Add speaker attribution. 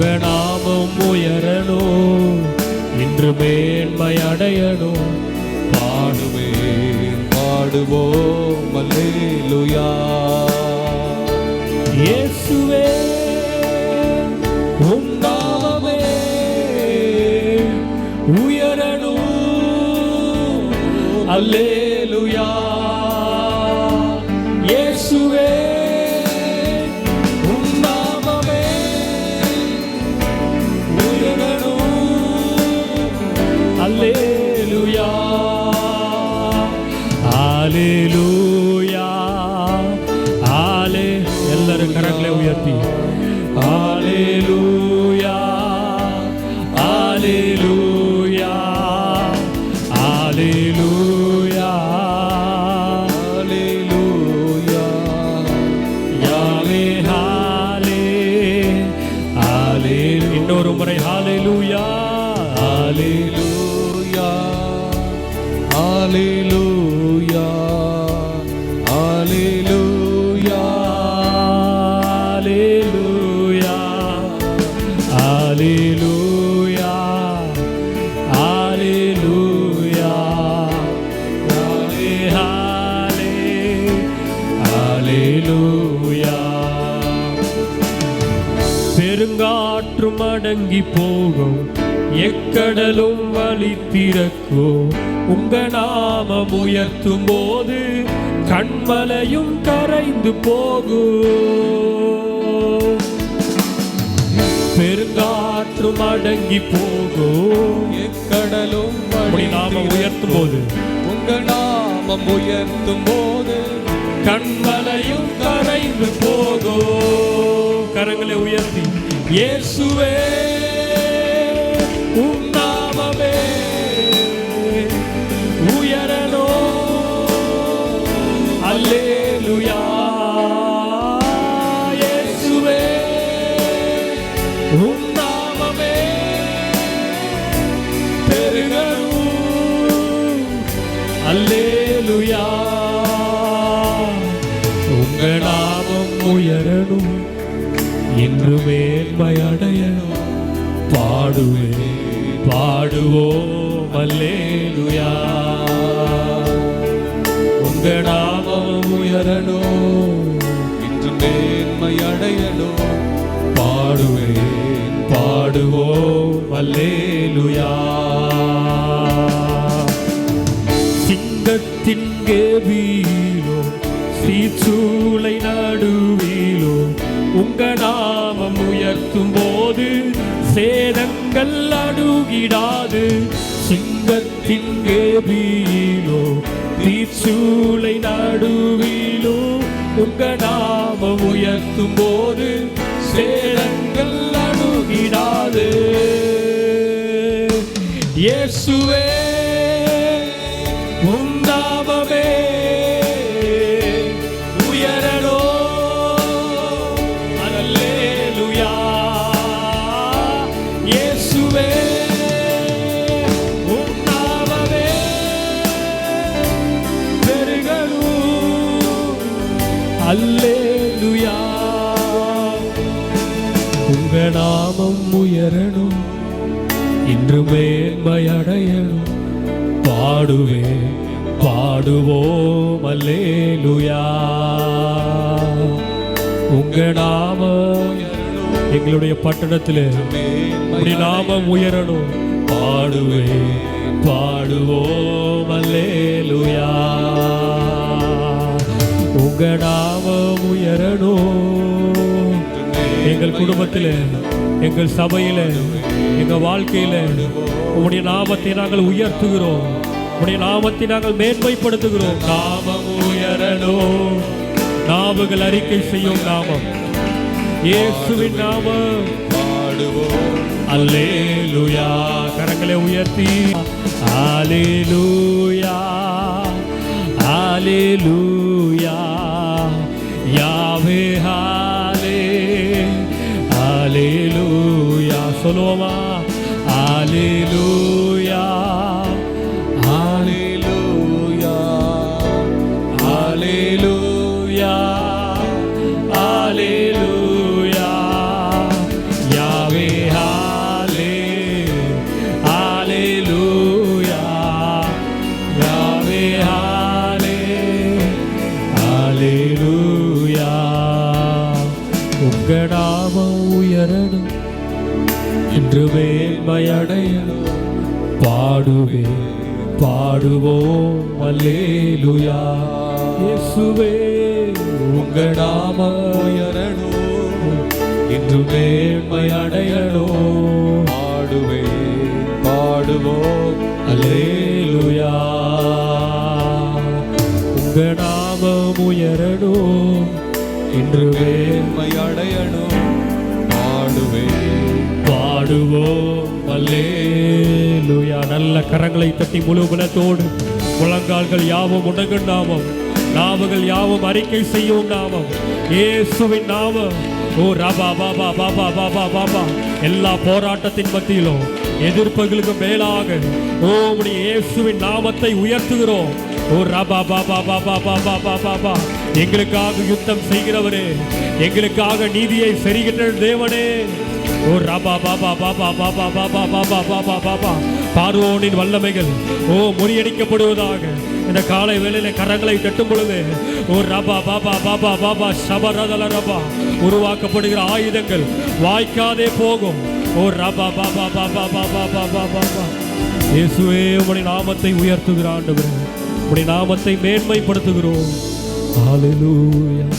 Speaker 1: உங்க நாமம் உயரணும், இன்று மேன்மை அடையணும்.
Speaker 2: பாடுவேன் பாடுவோம் அல்லேலூயா.
Speaker 1: இயேசுவே உம் நாமமே உயரணும், அல்லேலூயா. இயேசுவே உம் நாமமே உயரணும், அல்லேலூயா. ஹல்லேலூயா ஹல்லே எல்லாரும் கரங்களை உயர்த்தி ஹல்லேலூயா ஹல்லேலூயா ஹல்லேலூயா
Speaker 2: அல்லேலூயா.
Speaker 1: யாவே ஹல்லே ஹல்லே. இன்னொரு முறை ஹல்லேலூயா ஹல்லேலூயா
Speaker 2: அல்லேலூயா அல்லேலூயா
Speaker 1: ஹல்லேலூயா ஹல்லேலூயா ஹல்லேலூயா யாவே ஹல்லேலூயா. பெருங்காற்றும் அடங்கி போகும், எக்கடலும் வழி திறக்கும். உங்க நாமம் உயர்த்தும் போது கண்மலையும் கரைந்து போகும். பெருங்காற்றும் அடங்கி போகும்,
Speaker 2: எக்கடலும்
Speaker 1: நாமம் உயர்த்தும் போது,
Speaker 2: உங்க நாமம் உயர்த்தும் போது
Speaker 1: கண்மலையும் கரைந்து போகும். கரங்களை உயர்த்தி இயேசுவே உம் நாமமே உயரணும், அல்லேலூயா. இயேசுவே உம் நாமமே பெருகணும், அல்லேலூயா. உங்க நாமம் உயரணும், இன்று மேன்மை அடையணும். பாடுவேன் பாடுவோம் அல்லேலூயா. உங்க நாமம் உயரணும்,
Speaker 2: இன்று மேன்மை அடையணும்.
Speaker 1: பாடுவேன் பாடுவோம் அல்லேலூயா. சிங்கத்தின் கேபீலோ சீச்சூளை நடுவீலோ, உங்க நாமம் உயர்த்தும் போது சேதங்கள் அணுகிடாது. சிங்கத்தின் கேபீலோ தீச்சூளை நடுவீலோ, உங்க நாமம் உயர்த்தும் போது சேதங்கள் அணுகிடாது. இயேசுவே உம் நாமமே உயரணும், அல்லேலூயா. இயேசுவே உம் நாமமே பெருகணும், அல்லேலூயா. உங்க நாமம் உயரணும், இன்று மேன்மை அடையணும். பாடுவேன் பாடுவோம் அல்லேலூயா. உங்க நாமம் எங்களுடைய பட்டணத்திலே உம்முடைய நாமம் உயரணும். பாடுவேன் பாடுவோம் அல்லேலூயா. உங்க நாமம் உயரணும், எங்கள் குடும்பத்திலே, எங்கள் சபையிலே, எங்க வாழ்க்கையில உம்முடைய நாமத்தை நாங்கள் உயர்த்துகிறோம், உம்முடைய நாமத்தை நாங்கள் மேன்மைப்படுத்துகிறோம். நாமம் உயரணும், நாவுகள் அறிக்கை செய்யும் நாமம் இயேசுவின் நாமம்.
Speaker 2: பாடுவோம்
Speaker 1: அல்லேலூயா. கரங்களை உயர்த்தி அல்லேலூயா அல்லேலூயா. யாவே ஹல்லே அல்லேலூயா. சொல்லுவோமா? அல்லேலூயா
Speaker 2: அல்லேலூயா
Speaker 1: அல்லேலூயா அல்லேலூயா. யாவே நாமம் உயரணும் என்று மேன்மையடையணும். பாடுவே பாடுவோம் அல்லேலூயா. இயேசுவே உங்க நாமம்
Speaker 2: உயரணும்
Speaker 1: இன்று மேன்மை அடையணும்.
Speaker 2: பாடுவே பாடுவோம்
Speaker 1: அல்லேலூயா. உங்க நாமம் உயரணும் இன்று மேன்மை
Speaker 2: அடையணும். பாடுவே
Speaker 1: பாடுவோம் அல்லேலூயா. நல்ல கரங்களை தட்டி முழு பலத்தோடு முழங்கால்கள் யாவும் உணங்கும் நாமம், நாவுகள் யாவும் அறிக்கை செய்யும் நாமம், இயேசுவின் நாமம். ஓ ராபா பாபா பாபா பாபா பாபா. எல்லா போராட்டத்தின் மத்தியிலும் எதிர்ப்புகளுக்கு மேலாக ஓ உம்முடைய இயேசுவின் நாமத்தை உயர்த்துகிறோம். ஓ ராபா பாபா பாபா பாபா பாபா பா. எங்களுக்காக யுத்தம் செய்கிறவரே, எங்களுக்காக நீதியை சரிகின்ற தேவனே. ஓ ராபா பாபா பாபா பாபா பாபா பாபா பாபா பாபா. பார்வோனின் வல்லமைகள் ஓ முறியடிக்கப்படுவதாக இந்த காலை வேளையில கரங்களை தட்டும் பொழுது ஓ ரபா பாபா பாபா பாபா சபரதல ரபா. உருவாக்கப்படுகிற ஆயுதங்கள் வாய்க்காதே போகும். ஓ ரபா பாபா பாபா பாபா பாபா பாபா. இயேசுவே உம்முடைய நாமத்தை உயர்த்துகிற ஆண்டவரே, உம்முடைய நாமத்தை மேன்மைப்படுத்துகிறோம். ஹல்லேலூயா.